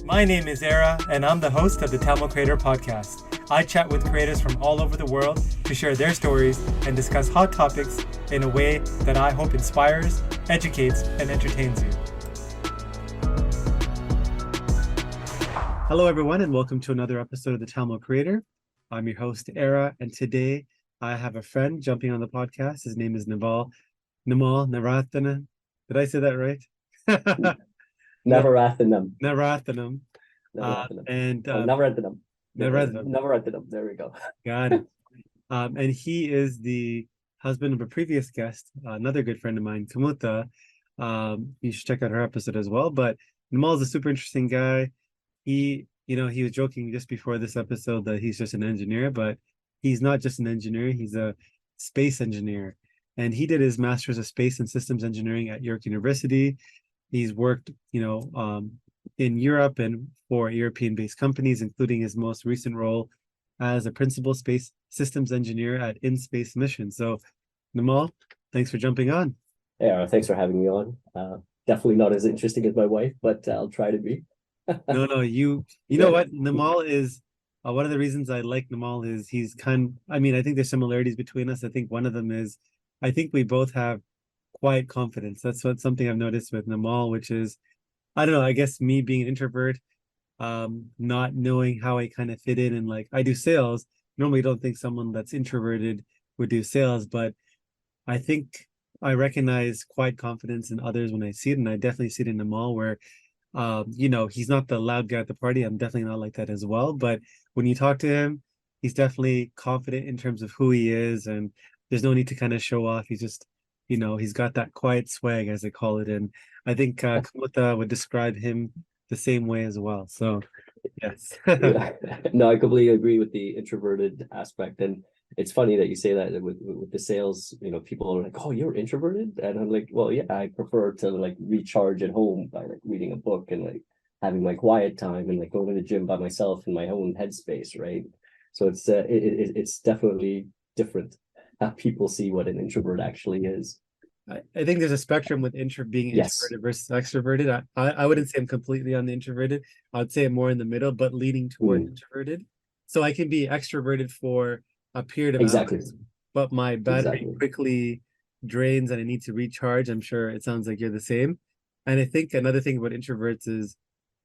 My name is Ara, and I'm the host of the Tamil Creator Podcast. I chat with creators from all over the world to share their stories and discuss hot topics in a way that I hope inspires, educates, and entertains you. Hello, everyone, and welcome to another episode of the Tamil Creator. I'm your host, Ara, and today I have a friend jumping on the podcast. His name is Nimal Navarathinam. Did I say that right? Navarathinam. Navarathinam. Navarathinam. Navarathinam. There we go. Got it. And he is the husband of a previous guest, another good friend of mine, Kamuta. You should check out her episode as well. But Nimal is a super interesting guy. He was joking just before this episode that he's just an engineer, but he's not just an engineer. He's a space engineer. And he did his master's of space and systems engineering at York University. He's worked, in Europe and for European-based companies, including his most recent role as a principal space systems engineer at In-Space Mission. So, Nimal, thanks for jumping on. Yeah, thanks for having me on. Definitely not as interesting as my wife, but I'll try to be. No, you know what? Nimal is one of the reasons I like Nimal is I think there's similarities between us. I think one of them is, I think we both have quiet confidence. That's something I've noticed with Nimal, which is, I don't know, I guess me being an introvert, not knowing how I kind of fit in, and like I do sales. Normally don't think someone that's introverted would do sales, but I think I recognize quiet confidence in others when I see it, and I definitely see it in Nimal where he's not the loud guy at the party. I'm definitely not like that as well. But when you talk to him, he's definitely confident in terms of who he is, and there's no need to kind of show off. He's just, he's got that quiet swag, as they call it. And I think Kamuta would describe him the same way as well. So, yes. Yeah. No, I completely agree with the introverted aspect. And it's funny that you say that with the sales, people are like, oh, you're introverted? And I'm like, well, yeah, I prefer to like recharge at home by like reading a book and like having my quiet time and like going to the gym by myself in my own headspace, right? So it's definitely different how people see what an introvert actually is. I think there's a spectrum with being introverted versus extroverted. I wouldn't say I'm completely on the introverted. I would say I'm more in the middle, but leaning toward introverted. So I can be extroverted for a period of hours, but my battery quickly drains and I need to recharge. I'm sure it sounds like you're the same. And I think another thing about introverts is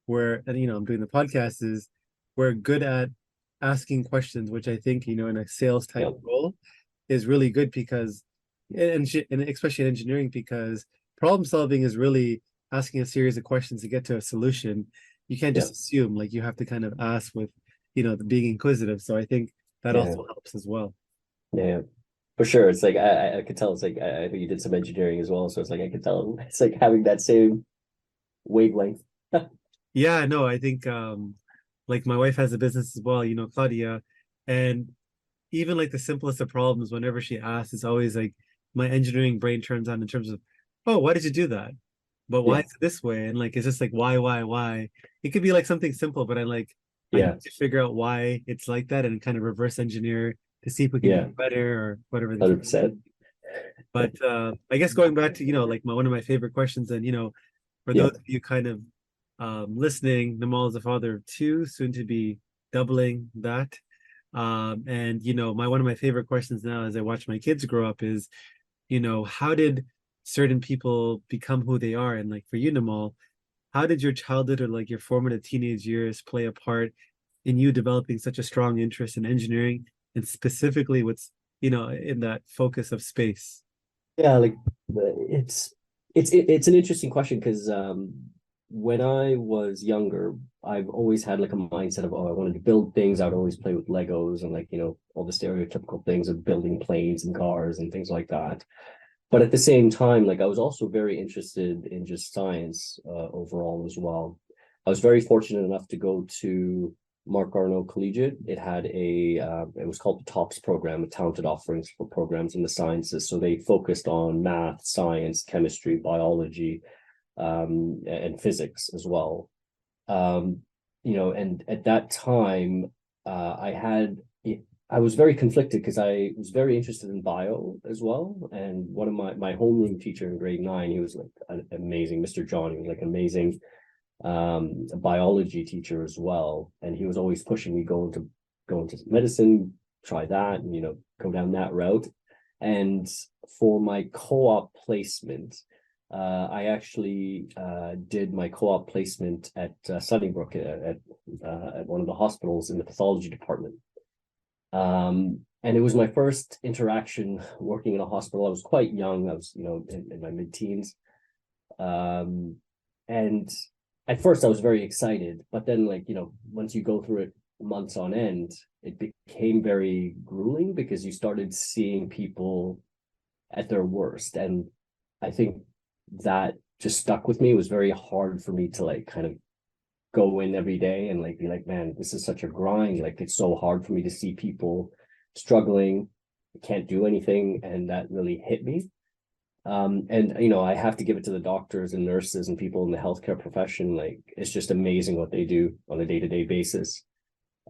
I'm doing the podcast, is we're good at asking questions, which I think, in a sales type role is really good because, and especially in engineering, because problem solving is really asking a series of questions to get to a solution. You can't just assume, like you have to kind of ask with, being inquisitive. So I think that also helps as well. Yeah, for sure. It's like I could tell. It's like I think you did some engineering as well, so it's like I could tell. It's like having that same wavelength. Yeah, no, I think like my wife has a business as well, Claudia, and even like the simplest of problems, whenever she asks, it's always like my engineering brain turns on in terms of, oh, why did you do that? But why is it this way? And like it's just like why? It could be like something simple, but I need to figure out why it's like that and kind of reverse engineer to see if we can do better or whatever. 100%. But I guess going back to, like one of my favorite questions, and for those of you kind of listening, Nimal is a father of two, soon to be doubling that. And one of my favorite questions now as I watch my kids grow up is, how did certain people become who they are? And like for you, Nimal, how did your childhood or like your formative teenage years play a part in you developing such a strong interest in engineering, and specifically what's in that focus of space? Yeah, like it's an interesting question because when I was younger, I've always had like a mindset of, I wanted to build things. I would always play with Legos and like, all the stereotypical things of building planes and cars and things like that. But at the same time, like I was also very interested in just science overall as well. I was very fortunate enough to go to Mark Arno Collegiate. It had it was called the TOPS program, a talented offerings for programs in the sciences. So they focused on math, science, chemistry, biology, and physics as well. And at that time, I was very conflicted because I was very interested in bio as well. And one of my homeroom teacher in grade 9, he was like an amazing, Mr. John, he was like amazing. a biology teacher as well, and he was always pushing me go into medicine, try that, and go down that route. And for my co-op placement, I actually did my co-op placement at Sunnybrook at one of the hospitals in the pathology department. And it was my first interaction working in a hospital. I was quite young. I was, in my mid-teens. And at first I was very excited, but then once you go through it months on end, it became very grueling because you started seeing people at their worst. And I think that just stuck with me. It was very hard for me to kind of go in every day and be like, man, this is such a grind. It's so hard for me to see people struggling, can't do anything. And that really hit me. And I have to give it to the doctors and nurses and people in the healthcare profession. It's just amazing what they do on a day-to-day basis.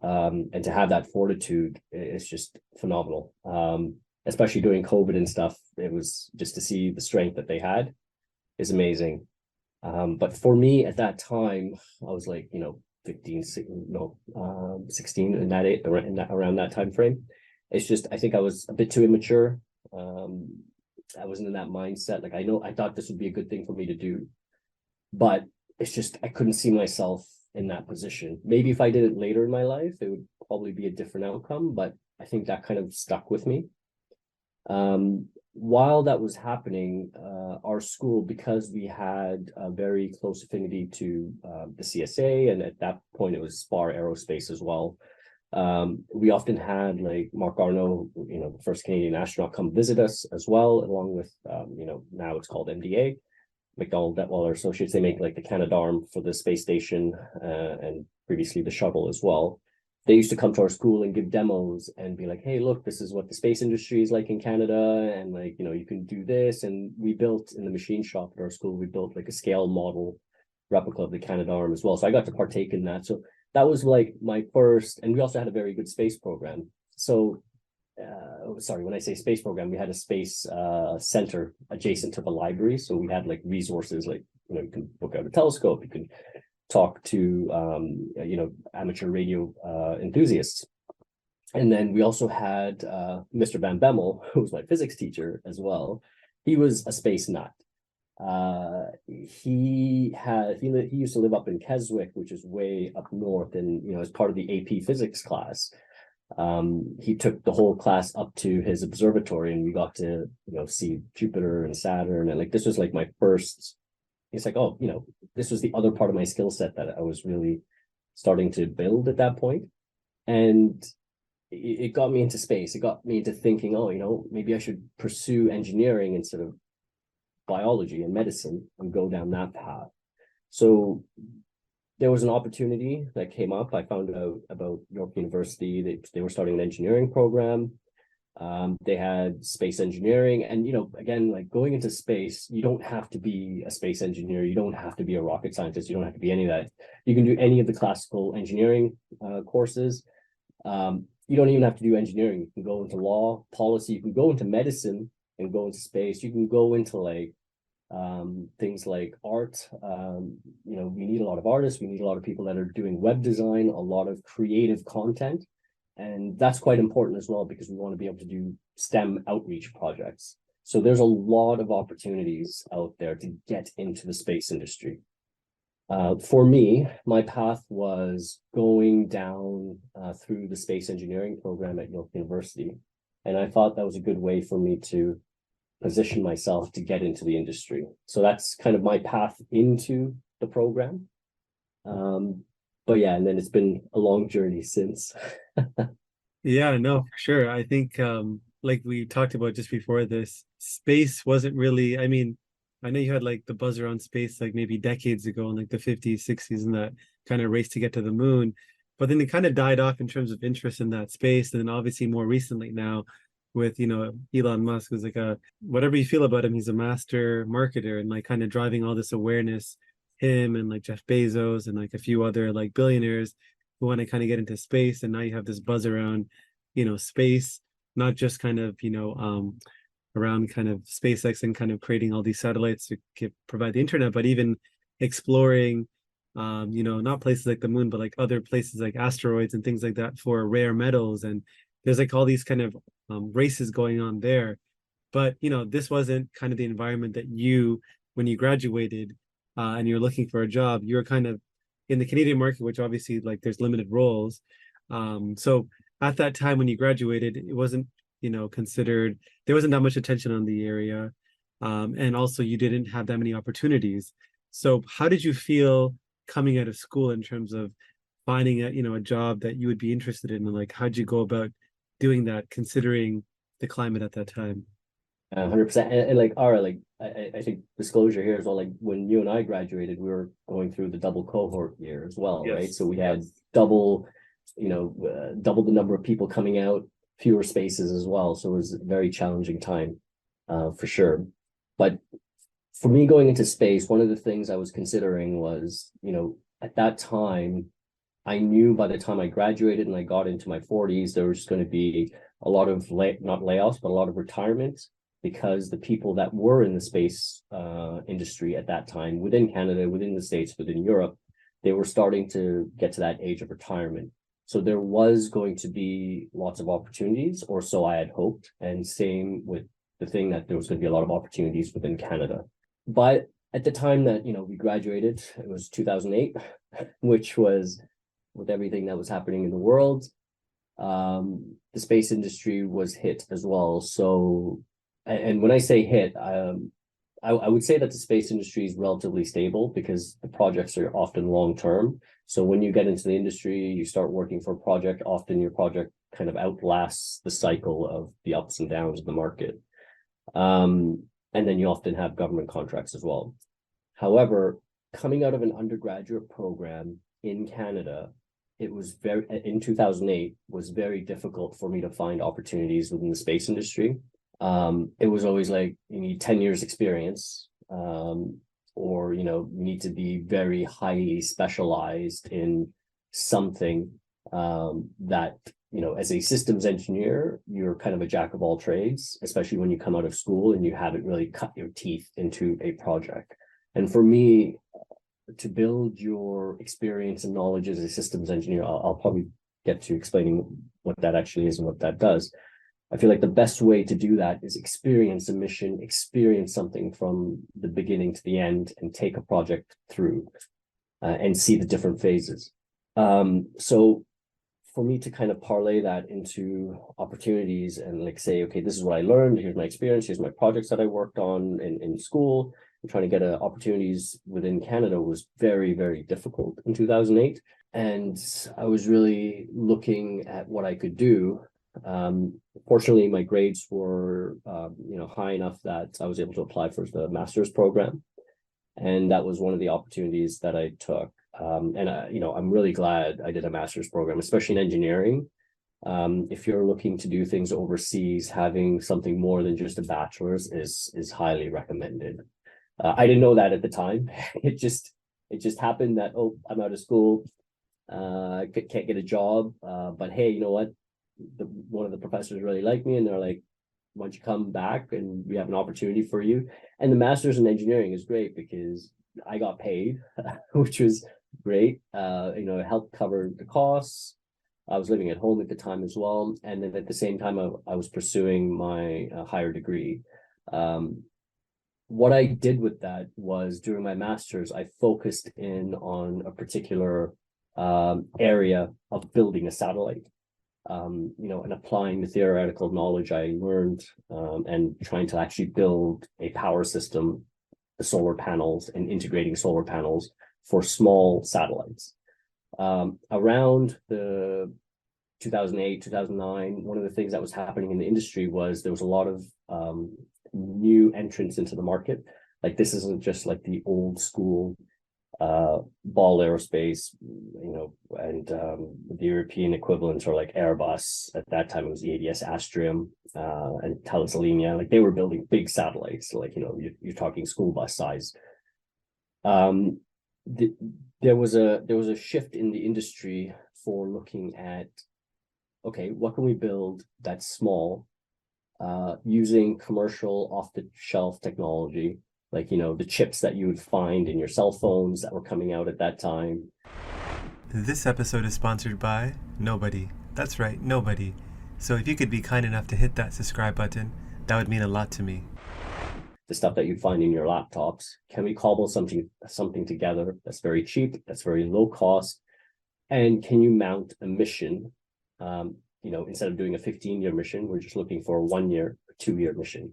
And to have that fortitude is just phenomenal. Especially during COVID and stuff, it was just to see the strength that they had is amazing. But for me at that time, I was 15, 16 in around that time frame. It's just, I think I was a bit too immature. I wasn't in that mindset. I thought this would be a good thing for me to do, but it's just, I couldn't see myself in that position. Maybe if I did it later in my life, it would probably be a different outcome, but I think that kind of stuck with me. While that was happening, our school, because we had a very close affinity to the CSA, and at that point it was Spar Aerospace as well, we often had Mark Arno, the first Canadian astronaut, come visit us as well, along with now it's called MDA, McDonnell Detweiler Associates. They make the Canadarm for the space station, and previously the shuttle as well. They used to come to our school and give demos and be like, hey, look, this is what the space industry is like in Canada, and you can do this. And we built in the machine shop at our school, we built a scale model replica of the Canadarm as well. So I got to partake in that. So that was my first, and we also had a very good space program. So sorry, when I say space program, we had a space center adjacent to the library. So we had resources you can book out a telescope, you can talk to amateur radio enthusiasts. And then we also had Mr. Van Bemmel, who was my physics teacher as well. He was a space nut. He used to live up in Keswick, which is way up north, and as part of the AP physics class, he took the whole class up to his observatory, and we got to see Jupiter and Saturn, and this was my first. It's oh, this was the other part of my skill set that I was really starting to build at that point. And it got me into space. It got me into thinking, oh, maybe I should pursue engineering instead of biology and medicine and go down that path. So there was an opportunity that came up. I found out about York University. They were starting an engineering program. They had space engineering, and again, going into space, you don't have to be a space engineer, you don't have to be a rocket scientist, you don't have to be any of that. You can do any of the classical engineering courses. You don't even have to do engineering. You can go into law, policy, you can go into medicine and go into space. You can go into things like art. We need a lot of artists, we need a lot of people that are doing web design, a lot of creative content. And that's quite important as well, because we want to be able to do STEM outreach projects. So there's a lot of opportunities out there to get into the space industry. For me, my path was going down through the space engineering program at York University. And I thought that was a good way for me to position myself to get into the industry. So that's kind of my path into the program. But yeah, and then it's been a long journey since. Yeah, no, for sure. I think like we talked about just before this, space wasn't really, I mean, I know you had the buzz around space maybe decades ago in the 50s, 60s, and that kind of race to get to the moon. But then it kind of died off in terms of interest in that space. And then obviously more recently now with, Elon Musk, who's whatever you feel about him, he's a master marketer and kind of driving all this awareness, him and Jeff Bezos and a few other billionaires who want to kind of get into space. And now you have this buzz around, space, not just kind of, around kind of SpaceX and kind of creating all these satellites to provide the internet, but even exploring, not places like the moon, but like other places like asteroids and things like that for rare metals. And there's like all these kind of races going on there. But this wasn't kind of the environment that when you graduated, and you're looking for a job, you're kind of in the Canadian market, which obviously like there's limited roles. So at that time when you graduated, it wasn't, considered, there wasn't that much attention on the area. And also you didn't have that many opportunities. So how did you feel coming out of school in terms of finding a job that you would be interested in, and like how'd you go about doing that considering the climate at that time? 100%. And like, Ara, like, I think disclosure here as well, like when you and I graduated, we were going through the double cohort year as well, right? Yes. So we had double, double the number of people coming out, fewer spaces as well. So it was a very challenging time, for sure. But for me going into space, one of the things I was considering was, at that time, I knew by the time I graduated and I got into my 40s, there was going to be a lot of not layoffs, but a lot of retirement, because the people that were in the space industry at that time within Canada, within the States, within Europe, they were starting to get to that age of retirement. So there was going to be lots of opportunities, or so I had hoped. And same with the thing that there was going to be a lot of opportunities within Canada. But at the time that, we graduated, it was 2008, which was with everything that was happening in the world. The space industry was hit as well. So, and when I say hit, I would say that the space industry is relatively stable because the projects are often long term. So when you get into the industry, you start working for a project, often your project kind of outlasts the cycle of the ups and downs of the market. And then you often have government contracts as well. However, coming out of an undergraduate program in Canada, it was in 2008 was very difficult for me to find opportunities within the space industry. It was always like you need 10 years experience, or you need to be very highly specialized in something, that as a systems engineer, you're kind of a jack of all trades, especially when you come out of school and you haven't really cut your teeth into a project. And for me, to build your experience and knowledge as a systems engineer, I'll probably get to explaining what that actually is and what that does. I feel like the best way to do that is experience a mission, experience something from the beginning to the end, and take a project through, and see the different phases. So for me to kind of parlay that into opportunities and like say, okay, this is what I learned, here's my experience, here's my projects that I worked on in school, and trying to get opportunities within Canada was very, very difficult in 2008. And I was really looking at what I could do. Fortunately, my grades were, high enough that I was able to apply for the master's program. And that was one of the opportunities that I took. And I'm really glad I did a master's program, especially in engineering. If you're looking to do things overseas, having something more than just a bachelor's is highly recommended. I didn't know that at the time. It just happened that, oh, I'm out of school, can't get a job. But hey, you know what? One of the professors really liked me, and they're like, why don't you come back and we have an opportunity for you. And the master's in engineering is great because I got paid, which was great. It helped cover the costs. I was living at home at the time as well. And then at the same time, I was pursuing my higher degree. What I did with that was during my master's, I focused in on a particular area of building a satellite. And applying the theoretical knowledge I learned, and trying to actually build a power system, the solar panels, and integrating solar panels for small satellites. Around the 2008, 2009, one of the things that was happening in the industry was there was a lot of new entrants into the market. Like this isn't just like the old school Ball Aerospace, and the European equivalents are like Airbus. At that time, it was the ADS Astrium and Teleselenia. Like they were building big satellites, like you're talking school bus size. There was a shift in the industry for looking at, okay, what can we build that's small, using commercial off-the-shelf technology, like, the chips that you would find in your cell phones that were coming out at that time. This episode is sponsored by nobody. That's right, nobody. So if you could be kind enough to hit that subscribe button, that would mean a lot to me. The stuff that you'd find in your laptops, can we cobble something together that's very cheap, that's very low cost, and can you mount a mission? Instead of doing a 15-year mission, we're just looking for a 1-year or 2-year mission.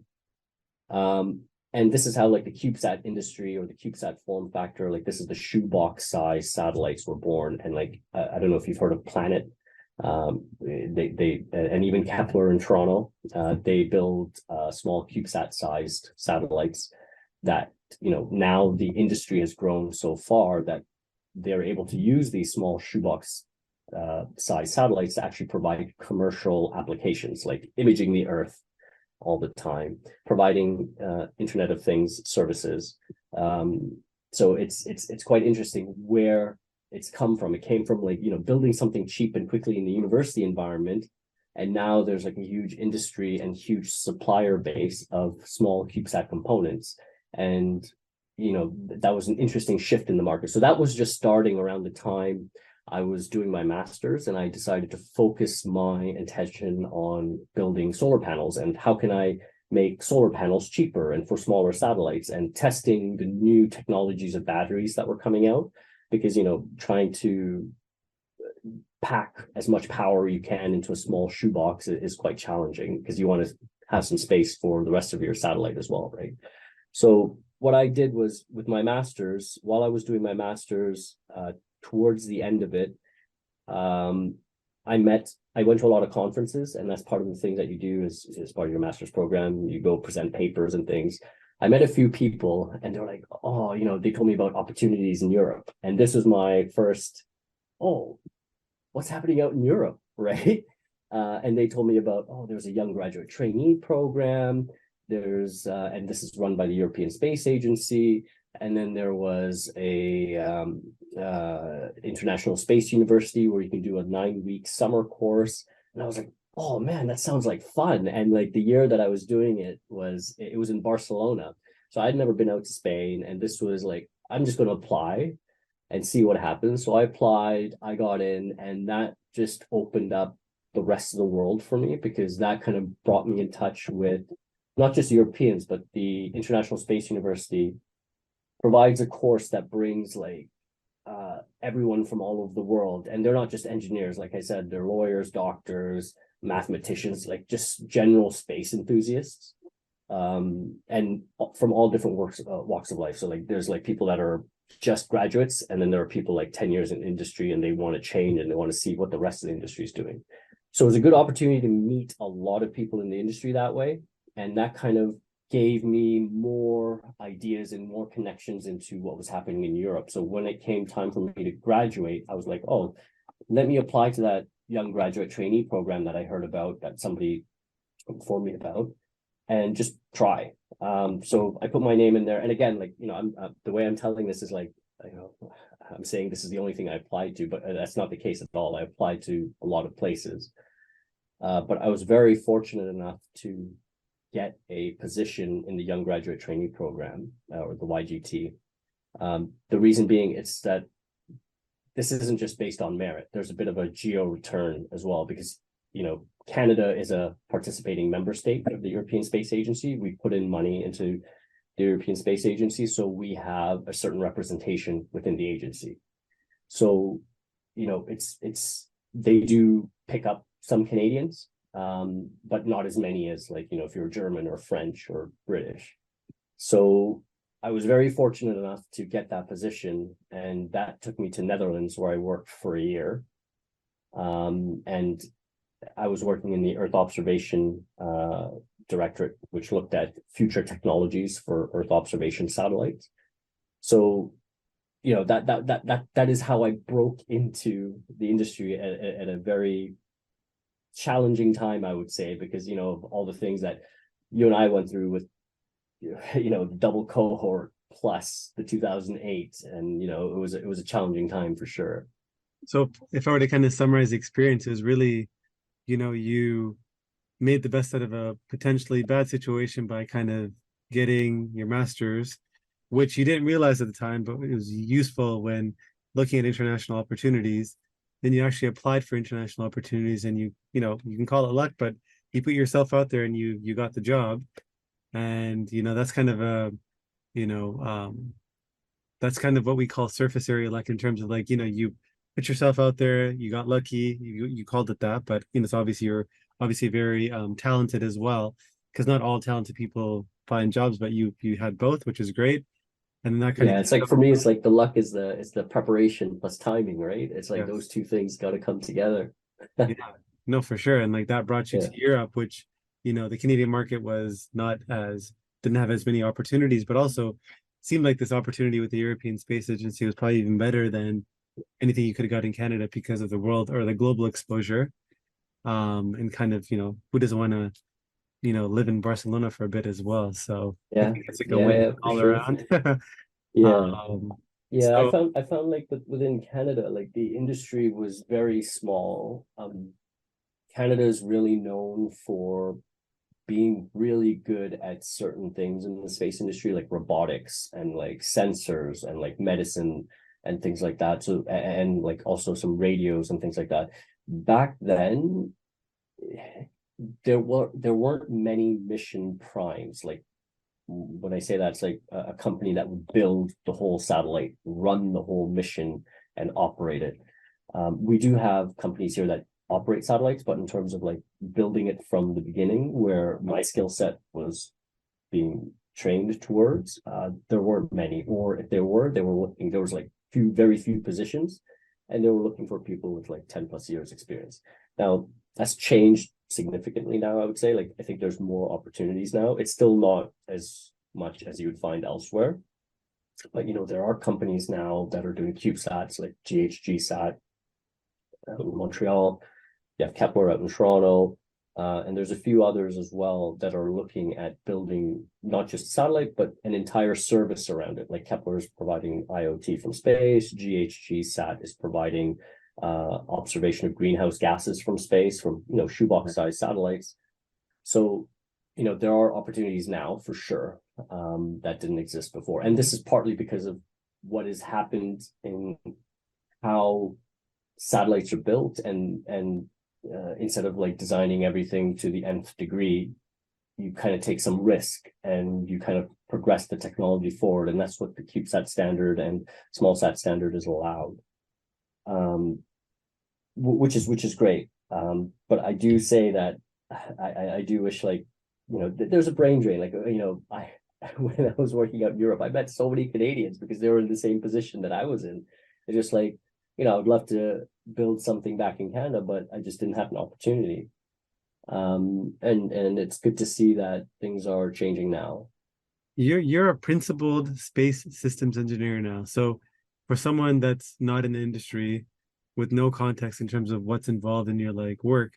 And this is how like the CubeSat industry or the CubeSat form factor, like this is the shoebox size satellites were born. And like, I don't know if you've heard of Planet, and even Kepler in Toronto, they build small CubeSat sized satellites that, now the industry has grown so far that they're able to use these small shoebox size satellites to actually provide commercial applications like imaging the Earth all the time, providing Internet of Things services. So it's quite interesting where it's come from. It came from like, building something cheap and quickly in the university environment. And now there's like a huge industry and huge supplier base of small CubeSat components. And, that was an interesting shift in the market. So that was just starting around the time I was doing my master's, and I decided to focus my attention on building solar panels and how can I make solar panels cheaper and for smaller satellites, and testing the new technologies of batteries that were coming out, because, trying to pack as much power you can into a small shoebox is quite challenging because you want to have some space for the rest of your satellite as well, right? So what I did was with my master's, while I was doing my master's, towards the end of it, I went to a lot of conferences, and that's part of the thing that you do as part of your master's program. You go present papers and things. I met a few people, and they're like, oh, they told me about opportunities in Europe. And this was my first, oh, what's happening out in Europe, right? And they told me about, there's a young graduate trainee program. There's, and this is run by the European Space Agency. And then there was a international space university where you can do a 9-week summer course. And I was like, oh man, that sounds like fun. And like the year that I was doing it was in Barcelona. So I'd never been out to Spain. And this was like, I'm just going to apply and see what happens. So I applied, I got in, and that just opened up the rest of the world for me, because that kind of brought me in touch with not just Europeans, but the International Space University provides a course that brings like everyone from all over the world. And they're not just engineers, like I said, they're lawyers, doctors, mathematicians, like just general space enthusiasts, and from all different walks of life. So like there's like people that are just graduates, and then there are people like 10 years in industry and they want to change and they want to see what the rest of the industry is doing. So it was a good opportunity to meet a lot of people in the industry that way. And that kind of gave me more ideas and more connections into what was happening in Europe. So when it came time for me to graduate, I was like, oh, let me apply to that young graduate trainee program that I heard about, that somebody informed me about, and just try. So I put my name in there. And again, like, I'm the way I'm telling this is like, I'm saying this is the only thing I applied to, but that's not the case at all. I applied to a lot of places. But I was very fortunate enough to get a position in the Young Graduate Trainee Program, or the YGT. The reason being, it's that this isn't just based on merit. There's a bit of a geo return as well, because, Canada is a participating member state of the European Space Agency. We put in money into the European Space Agency, so we have a certain representation within the agency. So, they do pick up some Canadians, but not as many as like, if you're German or French or British. So I was very fortunate enough to get that position, and that took me to Netherlands, where I worked for a year. And I was working in the Earth Observation Directorate, which looked at future technologies for Earth observation satellites. So, that is how I broke into the industry at a very challenging time, I would say, because, of all the things that you and I went through with, the double cohort plus the 2008, and, it was a challenging time for sure. So if I were to kind of summarize the experience, it was really, you made the best out of a potentially bad situation by kind of getting your master's, which you didn't realize at the time, but it was useful when looking at international opportunities. Then you actually applied for international opportunities, and you know, you can call it luck, but you put yourself out there and you got the job. And you know, that's kind of a, you know, that's kind of what we call surface area luck, in terms of like, you know, you put yourself out there, you got lucky, you called it that, but you know, it's obviously you're obviously very talented as well, because not all talented people find jobs, but you had both, which is great. And that kind of Yeah, it's like for me, it's like the luck is the preparation plus timing, right? It's like yes, those two things got to come together. yeah, no, for sure. And like that brought you Yeah, to Europe, which, you know, the Canadian market was not as, didn't have as many opportunities, but also seemed like this opportunity with the European Space Agency was probably even better than anything you could have got in Canada, because of the world or the global exposure. And kind of, you know, who doesn't want to, you know, live in Barcelona for a bit as well. So I yeah, think it's like a yeah, win yeah, for all sure. around. Yeah, um, yeah. so I found like within Canada, like the industry was very small. Canada is really known for being really good at certain things in the space industry, like robotics and like sensors and like medicine and things like that. So, and like also some radios and things like that. Back then, there weren't many mission primes. Like when I say that, it's like a company that would build the whole satellite, run the whole mission, and operate it. We do have companies here that operate satellites, but in terms of like building it from the beginning, where my skill set was being trained towards, there weren't many, or if there were, they were looking. There was like very few positions, and they were looking for people with like 10+ years experience. Now that's changed significantly now, I would say. Like I think there's more opportunities now. It's still not as much as you would find elsewhere, but you know, there are companies now that are doing CubeSats, like GHGSat out in Montreal. You have Kepler out in Toronto, and there's a few others as well that are looking at building not just satellite, but an entire service around it. Like Kepler is providing IoT from space, GHGSat is providing observation of greenhouse gases from space, from, you know, shoebox-sized satellites. So, you know, there are opportunities now for sure, that didn't exist before, and this is partly because of what has happened in how satellites are built, and instead of like designing everything to the nth degree, you kind of take some risk and you kind of progress the technology forward, and that's what the CubeSat standard and SmallSat standard is allowed, which is great. But I do say that I do wish, like, you know, there's a brain drain. Like, you know, I when I was working out in Europe, I met so many Canadians because they were in the same position that I was in. It's just like, you know, I'd love to build something back in Canada, but I just didn't have an opportunity. And it's good to see that things are changing now. you're a principled space systems engineer now. So for someone that's not in the industry, with no context in terms of what's involved in your like work,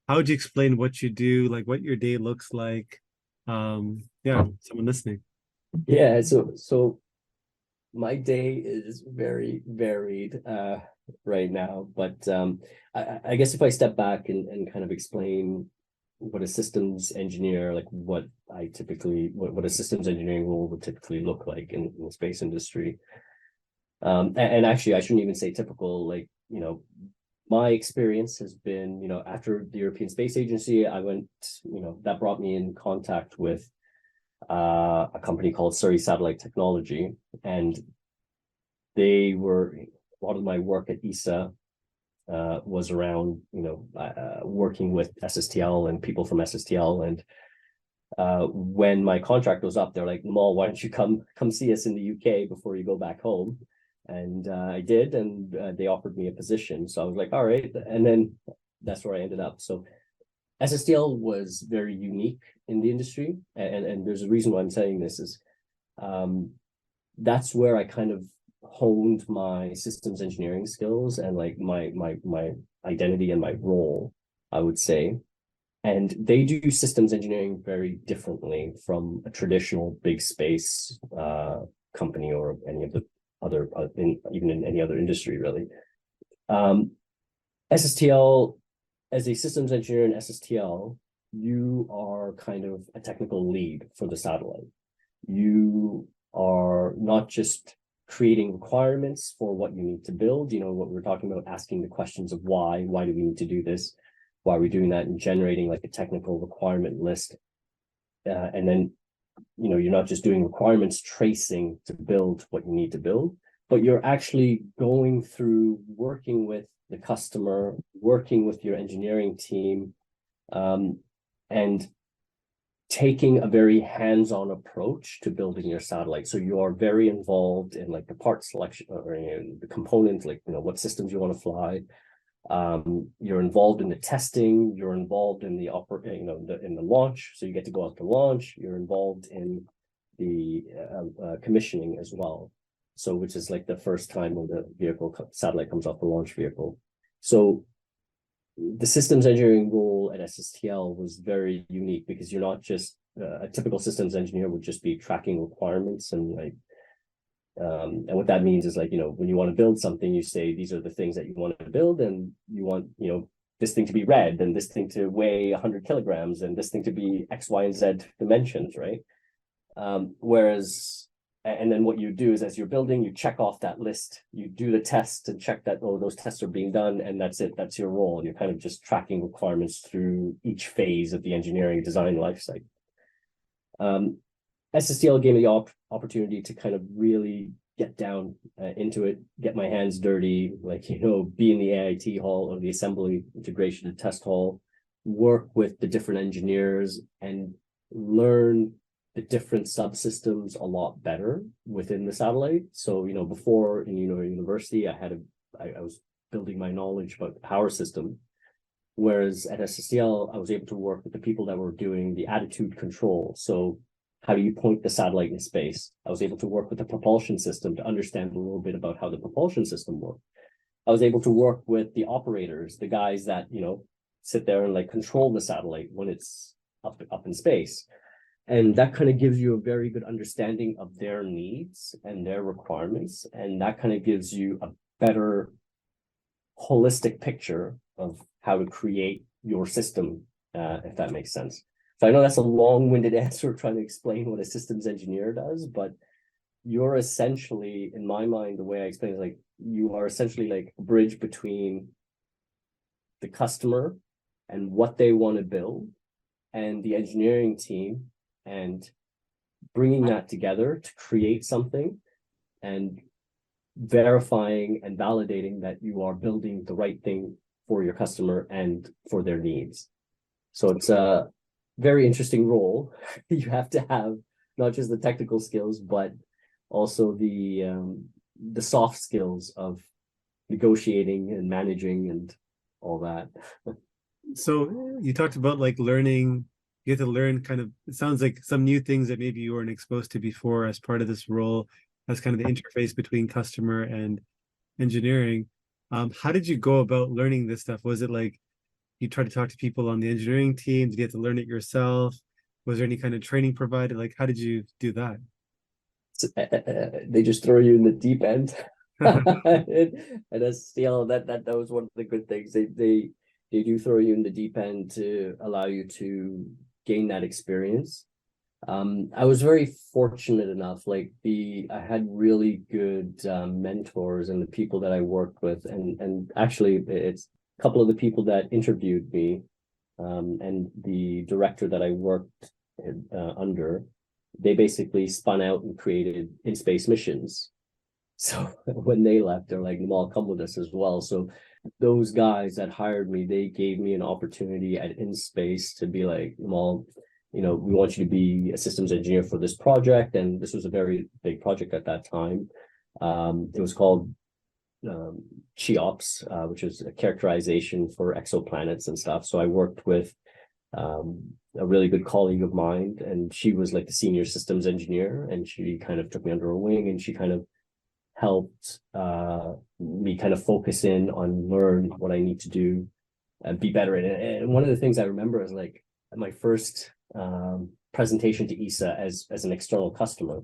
how would you explain what you do, like what your day looks like? Yeah, someone listening. Yeah, so my day is very varied right now, but I guess if I step back and kind of explain what a systems engineer, like what I typically what a systems engineering role would typically look like in the space industry. And actually I shouldn't even say typical, like, you know, my experience has been, you know, after the European Space Agency, I went, you know, that brought me in contact with a company called Surrey Satellite Technology, and they were, a lot of my work at ESA was around, you know, working with SSTL and people from SSTL. And when my contract was up, they're like, Nimal, why don't you come see us in the UK before you go back home? And I did, and they offered me a position. So I was like, all right. And then that's where I ended up. So SSTL was very unique in the industry. And there's a reason why I'm saying this is that's where I kind of honed my systems engineering skills and like my identity and my role, I would say. And they do systems engineering very differently from a traditional big space company or any of the other, even in any other industry, really. SSTL, as a systems engineer in SSTL, you are kind of a technical lead for the satellite. You are not just creating requirements for what you need to build, what we're talking about, asking the questions of why do we need to do this? Why are we doing that? And generating like a technical requirement list. And then, you're not just doing requirements tracing to build what you need to build, but you're actually going through working with the customer, working with your engineering team, and taking a very hands-on approach to building your satellite. So you are very involved in like the part selection or in the components, like, what systems you want to fly. You're involved in the testing, you're involved in the in the launch. So you get to go out to launch, you're involved in the commissioning as well. So which is like the first time when the satellite comes off the launch vehicle. So the systems engineering role at SSTL was very unique because you're not just a typical systems engineer would just be tracking requirements and like, and what that means is like, when you want to build something, you say, these are the things that you want to build, and you want, this thing to be red, and this thing to weigh 100 kilograms, and this thing to be X, Y, and Z dimensions, right? And then what you do is as you're building, you check off that list, you do the test and check that, those tests are being done, and that's it. That's your role. And you're kind of just tracking requirements through each phase of the engineering design lifecycle. SSTL gave me the opportunity to kind of really get down into it, get my hands dirty, like, be in the AIT hall or the assembly integration and test hall, work with the different engineers and learn the different subsystems a lot better within the satellite. So, before in university, I was building my knowledge about the power system. Whereas at SSTL, I was able to work with the people that were doing the attitude control. So how do you point the satellite in space? I was able to work with the propulsion system to understand a little bit about how the propulsion system worked. I was able to work with the operators, the guys that, sit there and like control the satellite when it's up in space. And that kind of gives you a very good understanding of their needs and their requirements. And that kind of gives you a better holistic picture of how to create your system, if that makes sense. So I know that's a long-winded answer trying to explain what a systems engineer does, but you're essentially, in my mind, the way I explain it is like, you are essentially like a bridge between the customer and what they want to build and the engineering team, and bringing that together to create something and verifying and validating that you are building the right thing for your customer and for their needs. So it's a very interesting role. You have to have not just the technical skills, but also the soft skills of negotiating and managing and all that. So you talked about like learning, you have to learn kind of, it sounds like some new things that maybe you weren't exposed to before as part of this role, as kind of the interface between customer and engineering. How did you go about learning this stuff? Was it like you try to talk to people on the engineering team? Did you have to learn it yourself? Was there any kind of training provided? Like, how did you do that? They just throw you in the deep end. And that's still that was one of the good things. They do throw you in the deep end to allow you to gain that experience. I was very fortunate enough, like I had really good mentors and the people that I worked with, and actually it's a couple of the people that interviewed me, and the director that I worked under, they basically spun out and created in-space missions. So when they left, they're like, Nimal, come with us as well. So those guys that hired me, they gave me an opportunity at InSpace to be like, Nimal, we want you to be a systems engineer for this project. And this was a very big project at that time. It was called CHEOPS, which is a characterization for exoplanets and stuff. So I worked with a really good colleague of mine, and she was like the senior systems engineer, and she kind of took me under her wing, and she kind of helped me kind of focus in on learn what I need to do and be better in it. And one of the things I remember is like my first presentation to ESA as an external customer.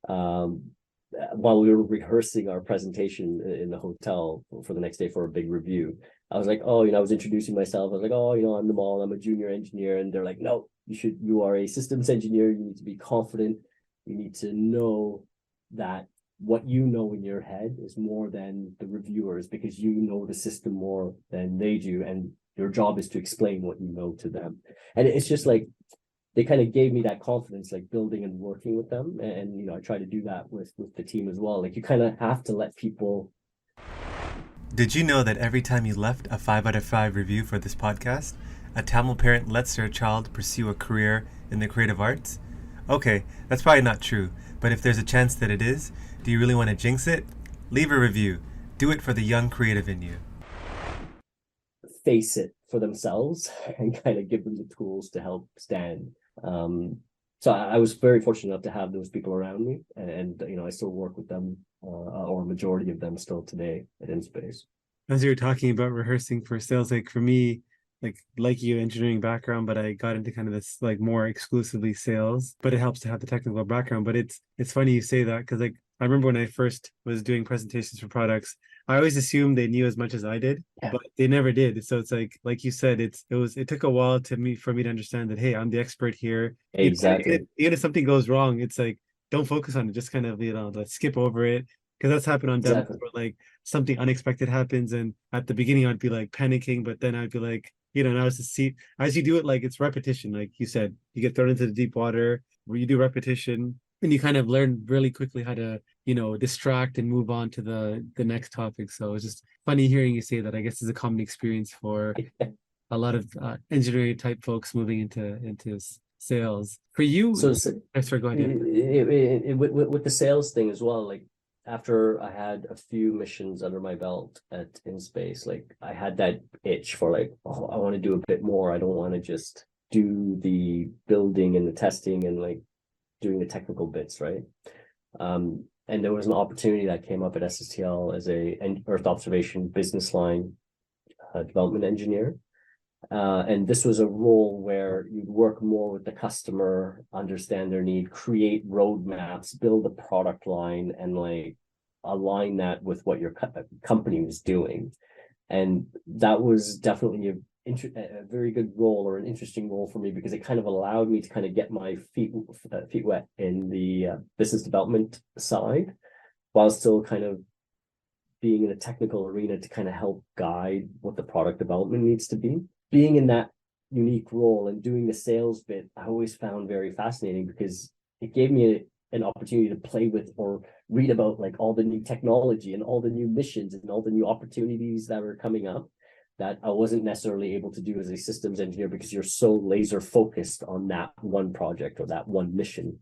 While we were rehearsing our presentation in the hotel for the next day for a big review, I was like, I was introducing myself. I was like, I'm Nimal, I'm a junior engineer. And they're like, no, you are a systems engineer. You need to be confident You need to know that what you know in your head is more than the reviewers, because you know the system more than they do, and your job is to explain what you know to them. And it's just like they kind of gave me that confidence, like building and working with them. And you know, I try to do that with the team as well. Like you kind of have to let people. Did you know that every time you left a 5 out of 5 review for this podcast, a Tamil parent lets their child pursue a career in the creative arts? Okay, that's probably not true, but if there's a chance that it is, do you really want to jinx it? Leave a review. Do it for the young creative in you. Face it for themselves and kind of give them the tools to help stand. So I was very fortunate enough to have those people around me, and you know, I still work with them, or a majority of them still today at InSpace. As you were talking about rehearsing for sales, like for me, like you, engineering background, but I got into kind of this like more exclusively sales, but it helps to have the technical background. But it's funny you say that, because like I remember when I first was doing presentations for products, I always assumed they knew as much as I did, Yeah, but they never did. So it's like you said, it took a while for me to understand that, hey, I'm the expert here. exactly, Even if something goes wrong, it's like don't focus on it, just kind of like skip over it. Because that's happened on demos exactly, where like something unexpected happens, and at the beginning I'd be like panicking, but then I'd be like, now it's just see as you do it, like it's repetition. Like you said, you get thrown into the deep water where you do repetition, and you kind of learn really quickly how to distract and move on to the next topic. So it's just funny hearing you say that. I guess it's a common experience for a lot of engineering type folks moving into sales. For you, so sorry, go ahead. Yeah. with the sales thing as well, like after I had a few missions under my belt at InSpace, like I had that itch for like, oh, I want to do a bit more. I don't want to just do the building and the testing and like doing the technical bits, right? And there was an opportunity that came up at SSTL as an Earth observation business line development engineer. And this was a role where you'd work more with the customer, understand their need, create roadmaps, build a product line, and like align that with what your company was doing. And that was definitely a very good role, or an interesting role for me, because it kind of allowed me to kind of get my feet wet in the business development side, while still kind of being in a technical arena to kind of help guide what the product development needs to be. Being in that unique role and doing the sales bit, I always found very fascinating, because it gave me an opportunity to play with or read about like all the new technology and all the new missions and all the new opportunities that were coming up that I wasn't necessarily able to do as a systems engineer, because you're so laser focused on that one project or that one mission.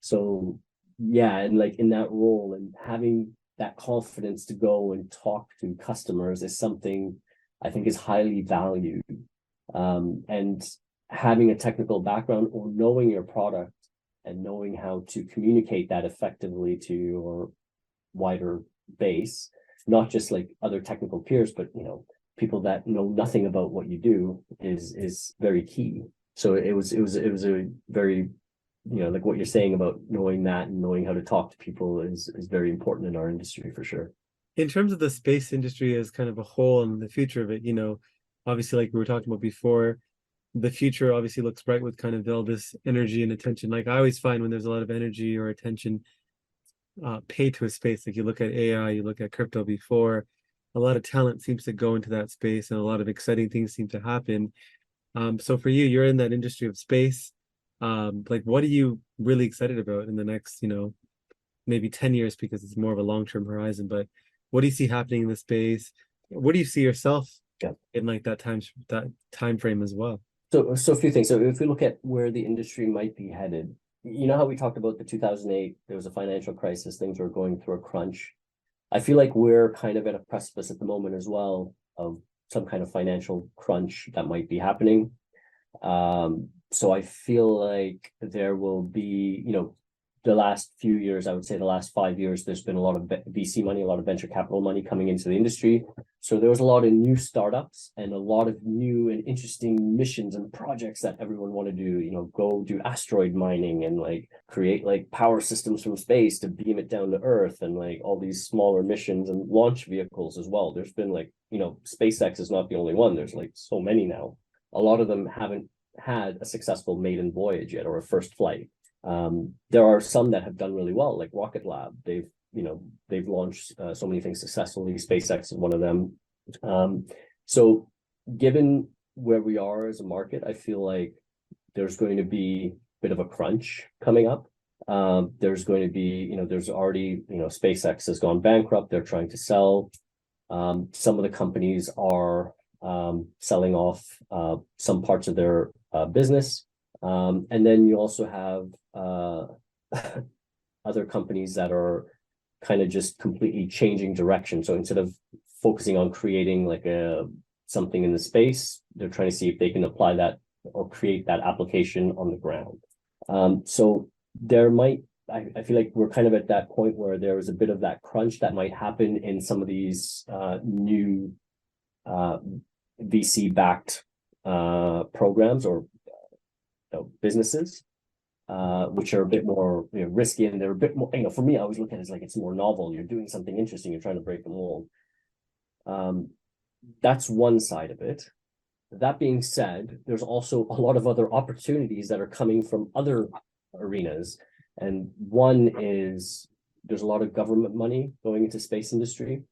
So yeah, and like in that role and having that confidence to go and talk to customers is something I think is highly valued. And having a technical background or knowing your product and knowing how to communicate that effectively to your wider base, not just like other technical peers, but people that know nothing about what you do, is very key. So it was a very, like what you're saying about knowing that and knowing how to talk to people is very important in our industry for sure. In terms of the space industry as kind of a whole and the future of it, obviously, like we were talking about before, the future obviously looks bright with kind of all this energy and attention. Like I always find when there's a lot of energy or attention paid to a space, like you look at AI, you look at crypto before, a lot of talent seems to go into that space and a lot of exciting things seem to happen. So for you, you're in that industry of space. Like what are you really excited about in the next, maybe 10 years, because it's more of a long-term horizon, but what do you see happening in the space? What do you see yourself in like that time frame as well? So a few things. So if we look at where the industry might be headed, you know how we talked about the 2008, there was a financial crisis, things were going through a crunch. I feel like we're kind of at a precipice at the moment as well of some kind of financial crunch that might be happening. So I feel like there will be, the last few years, I would say the last 5 years, there's been a lot of VC money, a lot of venture capital money coming into the industry. So there was a lot of new startups and a lot of new and interesting missions and projects that everyone want to do, go do asteroid mining and like create like power systems from space to beam it down to Earth, and like all these smaller missions and launch vehicles as well. There's been like, SpaceX is not the only one. There's like so many now. A lot of them haven't had a successful maiden voyage yet or a first flight. There are some that have done really well, like Rocket Lab. They've launched so many things successfully. SpaceX is one of them. So given where we are as a market, I feel like there's going to be a bit of a crunch coming up. There's going to be, there's already, SpaceX has gone bankrupt. They're trying to sell. Some of the companies are selling off some parts of their business. And then you also have other companies that are kind of just completely changing direction. So instead of focusing on creating like something in the space, they're trying to see if they can apply that or create that application on the ground. So there might, I feel like we're kind of at that point where there is a bit of that crunch that might happen in some of these new VC-backed programs or businesses, which are a bit more risky, and they're a bit more, for me, I always look at it as like it's more novel. You're doing something interesting. You're trying to break the mold. That's one side of it. That being said, there's also a lot of other opportunities that are coming from other arenas. And one is there's a lot of government money going into space industry.